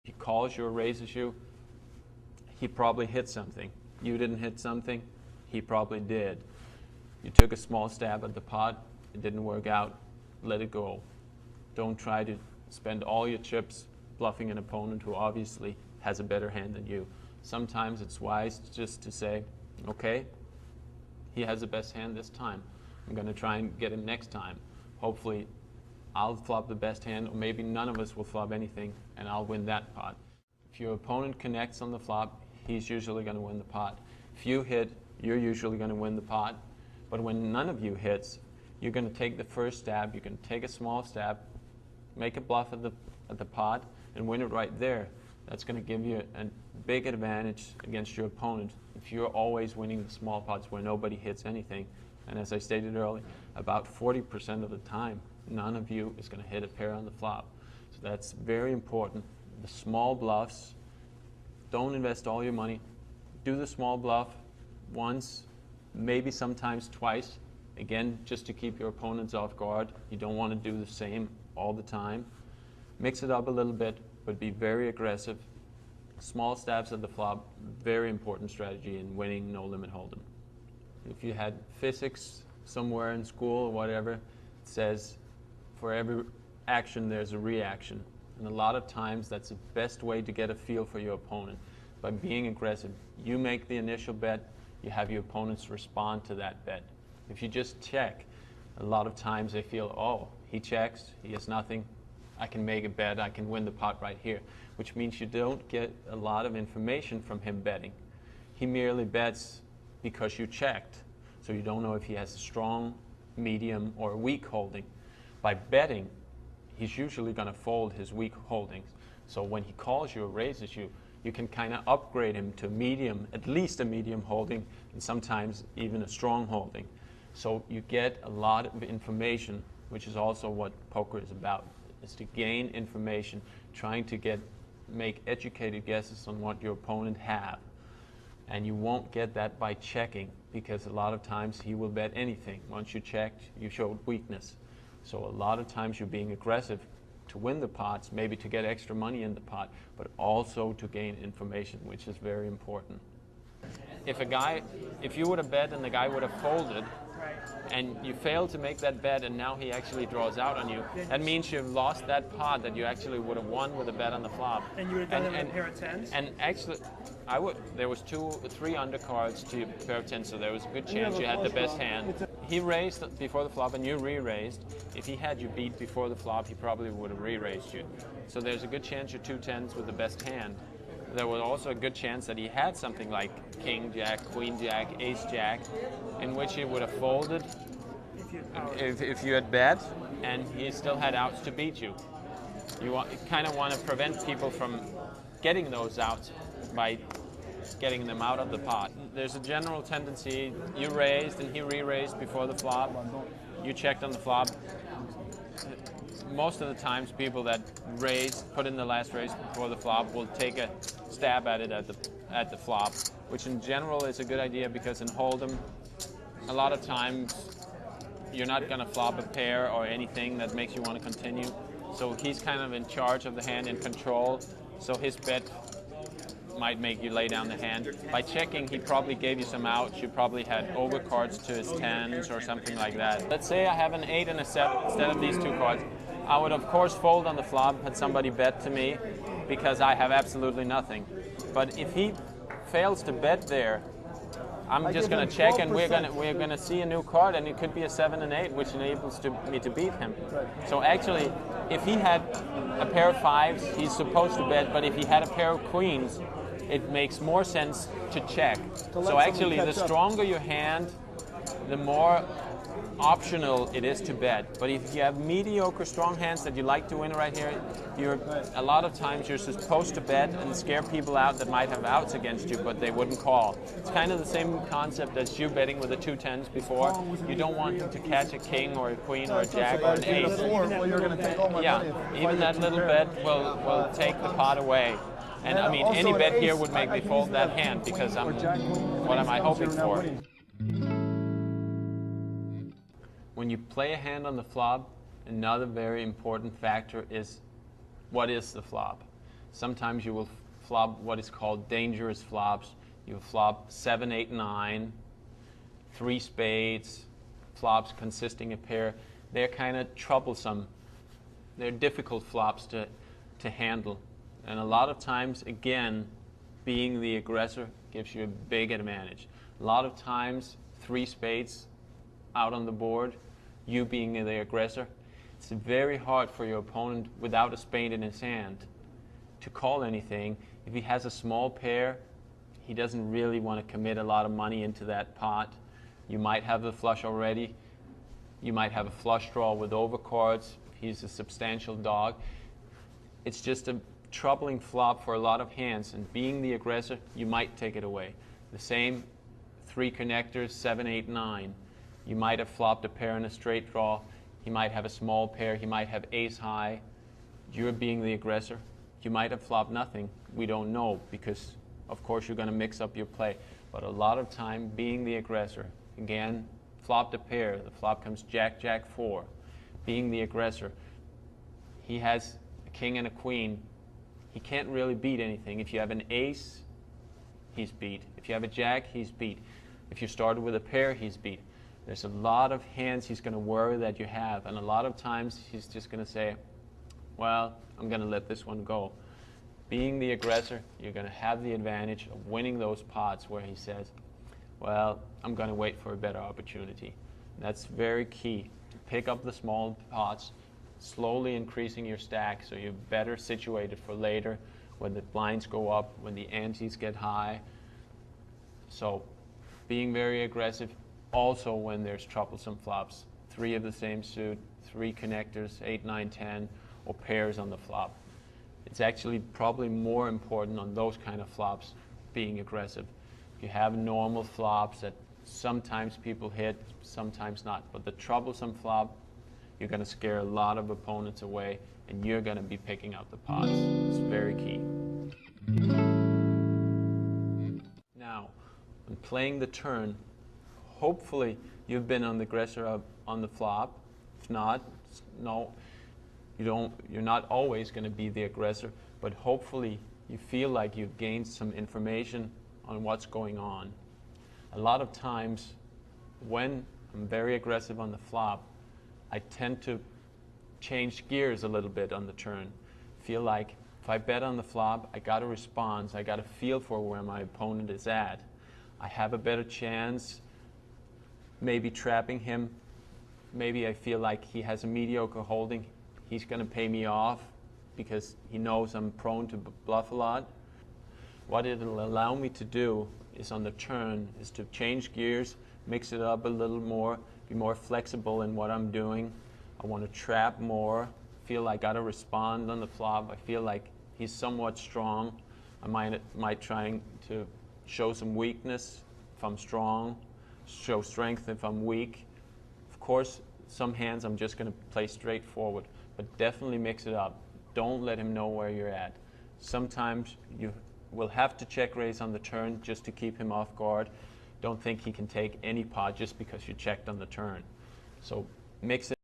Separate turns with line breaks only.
he calls you or raises you, he probably hit something. You didn't hit something, he probably did. You took a small stab at the pot, it didn't work out, let it go. Don't try to spend all your chips bluffing an opponent who obviously has a better hand than you. Sometimes it's wise just to say, okay, he has the best hand this time. I'm going to try and get him next time. Hopefully, I'll flop the best hand, or maybe none of us will flop anything, and I'll win that pot. If your opponent connects on the flop, he's usually going to win the pot. If you hit, you're usually going to win the pot. But when none of you hits, you're going to take the first stab. You can take a small stab, make a bluff at the pot, and win it right there. That's going to give you a big advantage against your opponent if you're always winning the small pots where nobody hits anything. And as I stated earlier, about 40% of the time, none of you is going to hit a pair on the flop. So that's very important. The small bluffs, don't invest all your money. Do the small bluff once, maybe sometimes twice. Again, just to keep your opponents off guard. You don't want to do the same all the time. Mix it up a little bit, but be very aggressive. Small stabs at the flop, very important strategy in winning no limit hold'em. If you had physics somewhere in school or whatever, it says for every action there's a reaction. And a lot of times that's the best way to get a feel for your opponent. By being aggressive, you make the initial bet, you have your opponents respond to that bet. If you just check, a lot of times they feel, oh, he checks, he has nothing, I can make a bet, I can win the pot right here, which means you don't get a lot of information from him betting. He merely bets because you checked, so you don't know if he has a strong, medium, or a weak holding. By betting, he's usually going to fold his weak holdings. So when he calls you or raises you, you can kind of upgrade him to medium, at least a medium holding, and sometimes even a strong holding. So you get a lot of information, which is also what poker is about, is to gain information, trying to make educated guesses on what your opponent have. And you won't get that by checking, because a lot of times he will bet anything. Once you checked, you showed weakness. So a lot of times you're being aggressive to win the pots, maybe to get extra money in the pot, but also to gain information, which is very important. If you would have bet and the guy would have folded, and you failed to make that bet and now he actually draws out on you, that means you've lost that pot that you actually would have won with a bet on the flop.
And you would have done it with a pair of tens?
And actually, there was 3 undercards to a pair of tens, so there was a good chance you had the best hand. He raised before the flop and you re-raised. If he had you beat before the flop, he probably would have re-raised you. So there's a good chance you're 2 tens with the best hand. There was also a good chance that he had something like king jack, queen jack, ace jack, in which he would have folded if you had bet, and he still had outs to beat you. You kind of want to prevent people from getting those outs by getting them out of the pot. There's a general tendency, you raised and he re-raised before the flop, you checked on the flop. Most of the times people that put in the last raise before the flop will take a stab at it at the flop, which in general is a good idea, because in hold'em, a lot of times you're not going to flop a pair or anything that makes you want to continue. So he's kind of in charge of the hand, in control, so his bet might make you lay down the hand. By checking, he probably gave you some outs. You probably had overcards to his tens or something like that. Let's say I have an 8 and a 7 instead of these 2 cards. I would of course fold on the flop had somebody bet to me, because I have absolutely nothing. But if he fails to bet there, I'm just going to check, and we're going to see a new card, and it could be a 7 and 8, which enables me to beat him. So actually, if he had a pair of 5s, he's supposed to bet, but if he had a pair of queens, it makes more sense to check. So actually, the stronger your hand, the more optional it is to bet. But if you have mediocre strong hands that you like to win right here, a lot of times you're supposed to bet and scare people out that might have outs against you, but they wouldn't call. It's kind of the same concept as you betting with the 2 tens before. You don't want him to catch a king or a queen or a jack or an ace. Yeah, even that little bet will take the pot away. And I mean, any bet here would make me fold that hand, because what am I hoping for? When you play a hand on the flop, another very important factor is, what is the flop? Sometimes you will flop what is called dangerous flops. You will flop 7, 8, 9, 3 spades, flops consisting of pair. They're kind of troublesome. They're difficult flops to handle. And a lot of times, again, being the aggressor gives you a big advantage. A lot of times, 3 spades out on the board, you being the aggressor, it's very hard for your opponent without a spade in his hand to call anything. If he has a small pair, he doesn't really want to commit a lot of money into that pot. You might have the flush already. You might have a flush draw with overcards. He's a substantial dog. It's just a troubling flop for a lot of hands, and being the aggressor, you might take it away. The same 3 connectors, 7, 8, 9. You might have flopped a pair in a straight draw. He might have a small pair. He might have ace high. You're being the aggressor. You might have flopped nothing. We don't know because, of course, you're going to mix up your play. But a lot of time, being the aggressor, again, flopped a pair. The flop comes Jack, Jack, 4. Being the aggressor, he has a king and a queen. He can't really beat anything. If you have an ace, he's beat. If you have a jack, he's beat. If you started with a pair, he's beat. There's a lot of hands he's going to worry that you have, and a lot of times he's just going to say, well, I'm going to let this one go. Being the aggressor, you're going to have the advantage of winning those pots where he says, well, I'm going to wait for a better opportunity. That's very key, to pick up the small pots, slowly increasing your stack so you're better situated for later when the blinds go up, when the antes get high. So being very aggressive also when there's troublesome flops. 3 of the same suit, 3 connectors, 8, 9, 10, or pairs on the flop. It's actually probably more important on those kind of flops being aggressive. If you have normal flops that sometimes people hit, sometimes not, but the troublesome flop, you're going to scare a lot of opponents away, and you're going to be picking out the pots. It's very key. Now, when playing the turn, hopefully you've been on the aggressor on the flop. If not, no, you're not always going to be the aggressor, but hopefully you feel like you've gained some information on what's going on. A lot of times when I'm very aggressive on the flop, I tend to change gears a little bit on the turn. Feel like if I bet on the flop, I got a response, I got a feel for where my opponent is at. I have a better chance maybe trapping him. Maybe I feel like he has a mediocre holding. He's going to pay me off because he knows I'm prone to bluff a lot. What it'll allow me to do is on the turn is to change gears, mix it up a little more, be more flexible in what I'm doing. I want to trap more, feel like I got to respond on the flop. I feel like he's somewhat strong. I might try to show some weakness if I'm strong, show strength if I'm weak. Of course, some hands I'm just going to play straight forward, but definitely mix it up. Don't let him know where you're at. Sometimes you will have to check raise on the turn just to keep him off guard. Don't think he can take any pot just because you checked on the turn. So mix it.